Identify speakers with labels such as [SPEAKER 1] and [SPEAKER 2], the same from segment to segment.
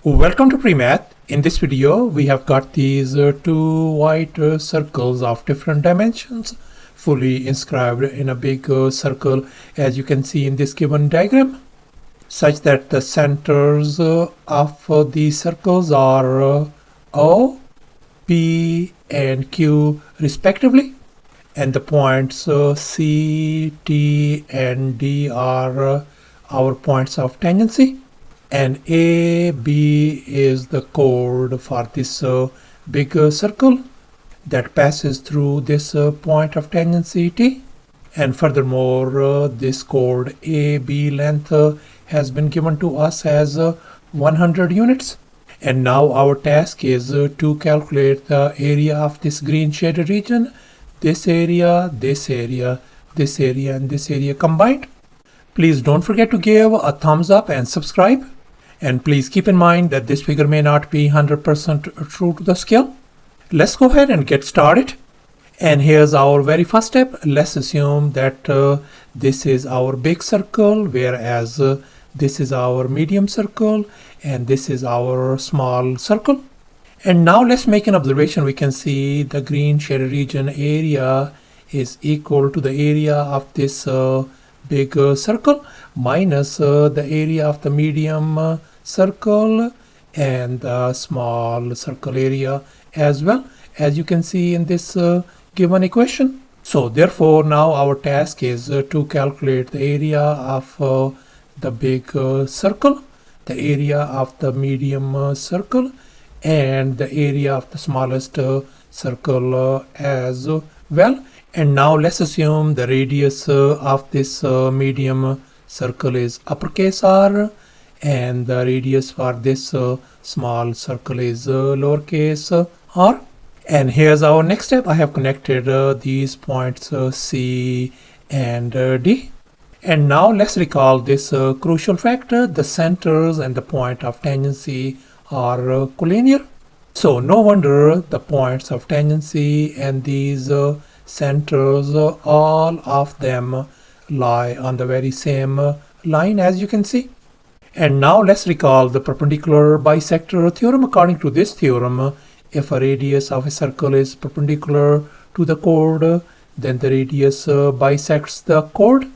[SPEAKER 1] Welcome to PreMath. In this video, we have got these two white circles of different dimensions fully inscribed in a big circle, as you can see in this given diagram, such that the centers of these circles are O, P and Q respectively, and the points C, T and D are our points of tangency. And AB is the chord for this big circle that passes through this point of tangency T. And furthermore, this chord AB length has been given to us as 100 units. And now our task is to calculate the area of this green shaded region, this area, this area, this area, and this area combined. Please don't forget to give a thumbs up and subscribe. And please keep in mind that this figure may not be 100% true to the scale. Let's go ahead and get started. And here's our very first step. Let's assume that this is our big circle, whereas this is our medium circle, and this is our small circle. And now let's make an observation. We can see the green shaded region area is equal to the area of this big circle minus the area of the medium circle and the small circle area as well, as you can see in this given equation. So therefore now our task is to calculate the area of the big circle, the area of the medium circle, and the area of the smallest circle as well. And now let's assume the radius of this medium circle is uppercase R, and the radius for this small circle is lowercase r. And here's our next step. I have connected these points C and D. And now let's recall this crucial factor. The centers and the point of tangency are collinear. So no wonder the points of tangency and these centers, all of them lie on the very same line, as you can see. And now let's recall the perpendicular bisector theorem. According to this theorem, if a radius of a circle is perpendicular to the chord, then the radius bisects the chord.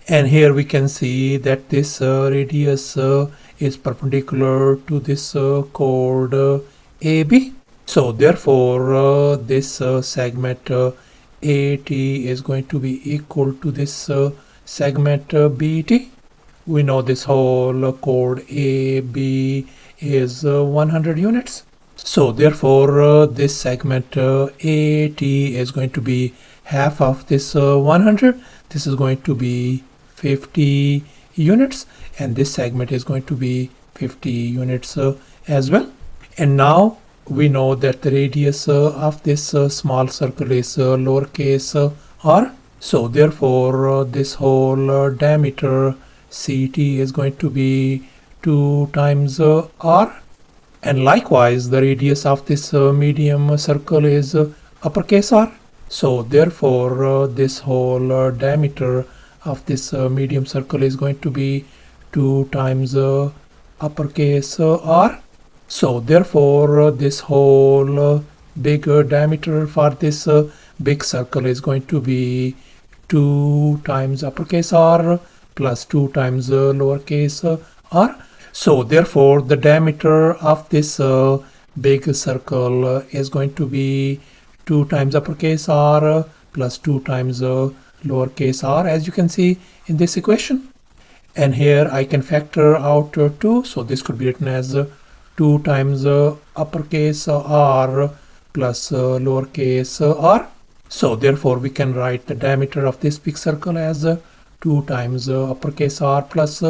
[SPEAKER 1] And here we can see that this radius is perpendicular to this chord AB. So therefore this segment AT is going to be equal to this segment BT. We know this whole chord AB is 100 units. So therefore this segment AT is going to be half of this 100. This is going to be 50 units, and this segment is going to be 50 units as well. And now we know that the radius of this small circle is lowercase r. So therefore this whole diameter CT is going to be 2 times r. And likewise the radius of this medium circle is uppercase R. So therefore this whole diameter of this medium circle is going to be 2 times uppercase R. So therefore this whole big diameter for this big circle is going to be 2 times uppercase R plus 2 times lowercase r. So therefore the diameter of this big circle is going to be 2 times uppercase R plus 2 times lowercase r, as you can see in this equation. And here I can factor out 2, so this could be written as 2 times uppercase R plus lowercase r. So therefore we can write the diameter of this big circle as 2 times uppercase R plus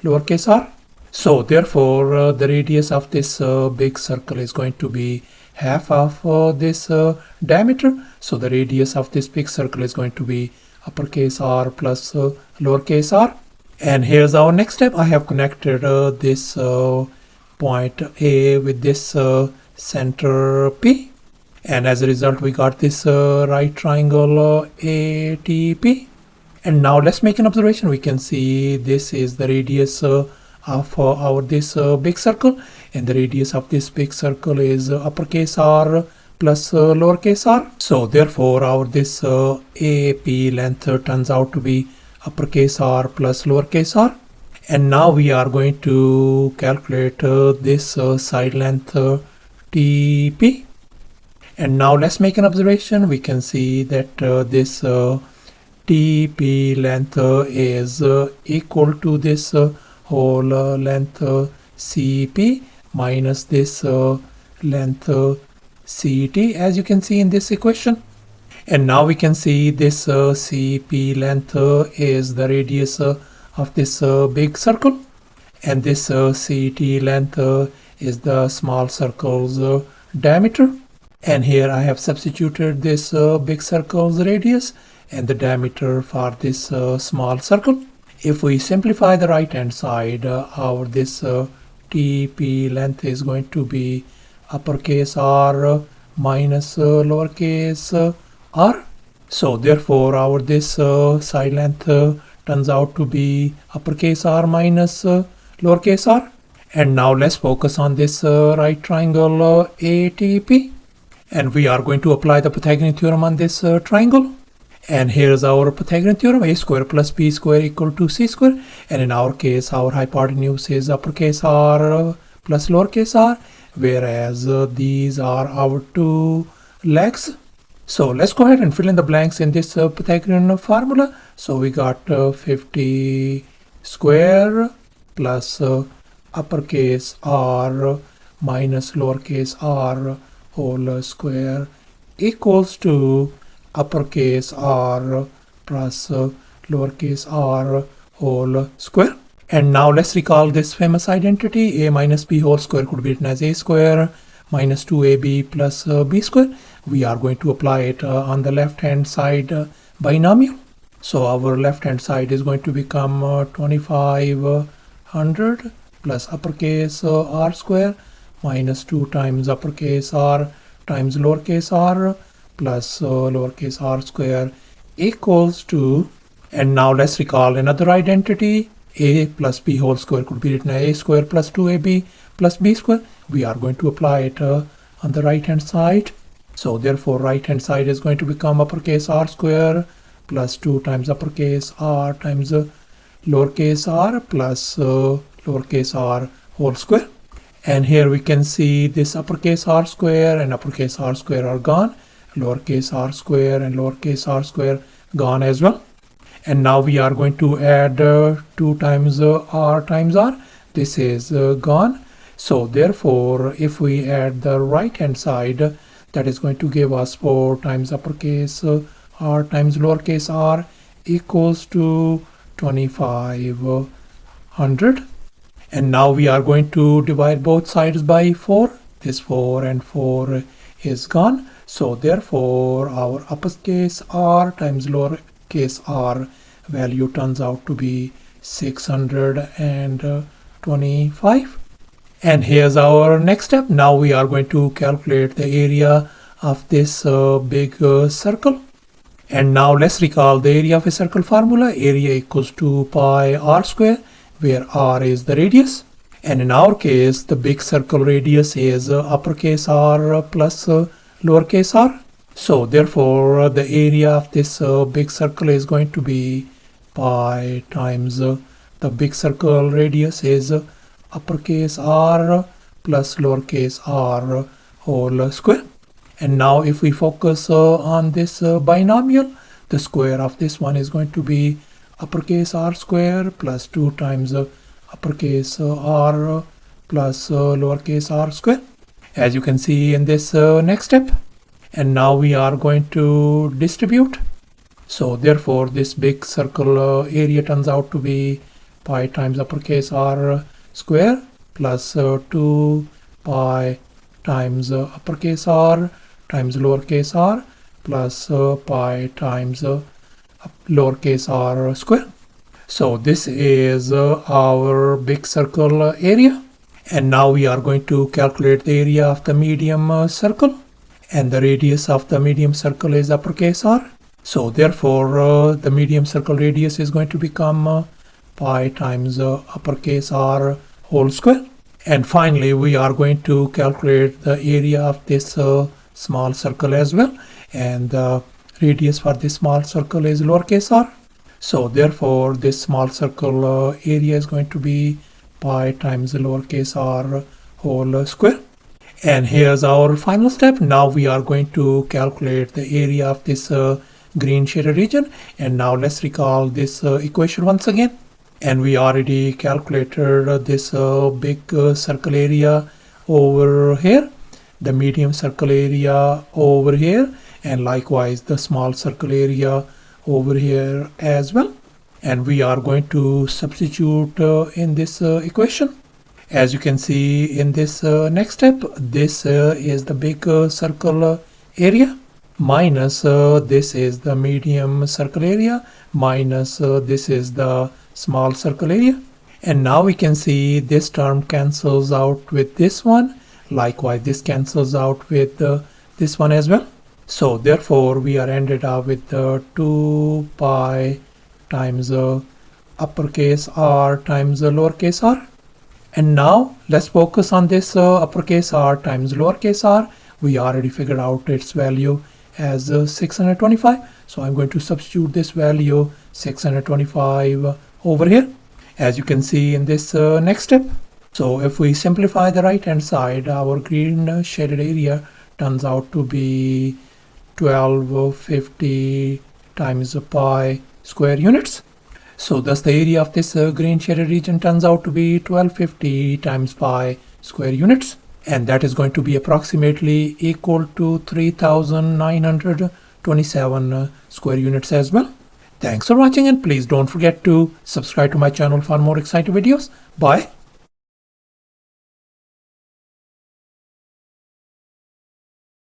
[SPEAKER 1] lowercase r. So therefore the radius of this big circle is going to be half of this diameter. So the radius of this big circle is going to be uppercase R plus lowercase r. And here's our next step. I have connected this point A with this center P, and as a result we got this right triangle ATP. And now let's make an observation. We can see this is the radius of this big circle, and the radius of this big circle is uppercase R plus lowercase r. So therefore our this AP length turns out to be uppercase R plus lowercase r. And now we are going to calculate this side length TP. And now let's make an observation. We can see that this TP length is equal to this whole length CP minus this length CT, as you can see in this equation. And now we can see this CP length is the radius of this big circle, and this CT length is the small circle's diameter. And here I have substituted this big circle's radius and the diameter for this small circle. If we simplify the right hand side, our this TP length is going to be uppercase R minus lowercase r. So therefore our this side length turns out to be uppercase R minus lowercase r. And now let's focus on this right triangle ATP. And we are going to apply the Pythagorean theorem on this triangle. And here's our Pythagorean theorem: a square plus b square equal to c square. And in our case, our hypotenuse is uppercase R plus lowercase r, whereas these are our two legs. So let's go ahead and fill in the blanks in this Pythagorean formula. So we got 50 square plus uppercase R minus lowercase r whole square equals to uppercase R plus lowercase r whole square. And now let's recall this famous identity: a minus b whole square could be written as a square minus 2ab plus b square. We are going to apply it on the left hand side binomial. So our left hand side is going to become 2500 plus uppercase r square minus 2 times uppercase r times lowercase r plus lowercase r square equals to, and now let's recall another identity: a plus b whole square could be written as a square plus 2ab plus b square. We are going to apply it on the right hand side. So therefore right hand side is going to become uppercase r square plus 2 times uppercase r times lowercase r plus lowercase r whole square. And here we can see this uppercase r square and uppercase r square are gone. Lowercase r square and lowercase r square gone as well. And now we are going to add 2 times r times r. This is gone. So therefore if we add the right hand side, that is going to give us 4 times uppercase r times lowercase r equals to 2500. And now we are going to divide both sides by 4. This 4 and 4 is gone. So therefore our uppercase r times lowercase r value turns out to be 625. And here's our next step. Now we are going to calculate the area of this big circle. And now let's recall the area of a circle formula. Area equals to pi r square, where r is the radius. And in our case, the big circle radius is uppercase r plus lowercase r. So therefore the area of this big circle is going to be pi times the big circle radius is uppercase r plus lowercase r whole square. And now if we focus on this binomial, the square of this one is going to be uppercase r square plus 2 times uppercase r plus lowercase r square, as you can see in this next step. And now we are going to distribute. So therefore this big circle area turns out to be pi times uppercase r square plus 2 pi times uppercase r times lowercase r plus pi times lowercase r square. So this is our big circle area. And now we are going to calculate the area of the medium circle. And the radius of the medium circle is uppercase r. So therefore the medium circle radius is going to become pi times uppercase r whole square. And finally, we are going to calculate the area of this small circle as well. And the radius for this small circle is lowercase r. So therefore, this small circle area is going to be pi times lowercase r whole square. And here's our final step. Now we are going to calculate the area of this green shaded region. And now let's recall this equation once again. And we already calculated this big circle area over here, the medium circle area over here, and likewise the small circle area over here as well. And we are going to substitute in this equation. As you can see in this next step, this is the big circle area minus this is the medium circle area minus this is the small circle area. And now we can see this term cancels out with this one. Likewise, this cancels out with this one as well. So therefore, we are ended up with 2 pi times uppercase r times lowercase r. And now let's focus on this uppercase r times lowercase r. We already figured out its value as 625. So I'm going to substitute this value 625 over here, as you can see in this next step. So if we simplify the right hand side, our green shaded area turns out to be 1250 times pi square units. So thus the area of this green shaded region turns out to be 1250 times pi square units. And that is going to be approximately equal to 3927 square units as well. Thanks for watching, and please don't forget to subscribe to my channel for more exciting videos. Bye.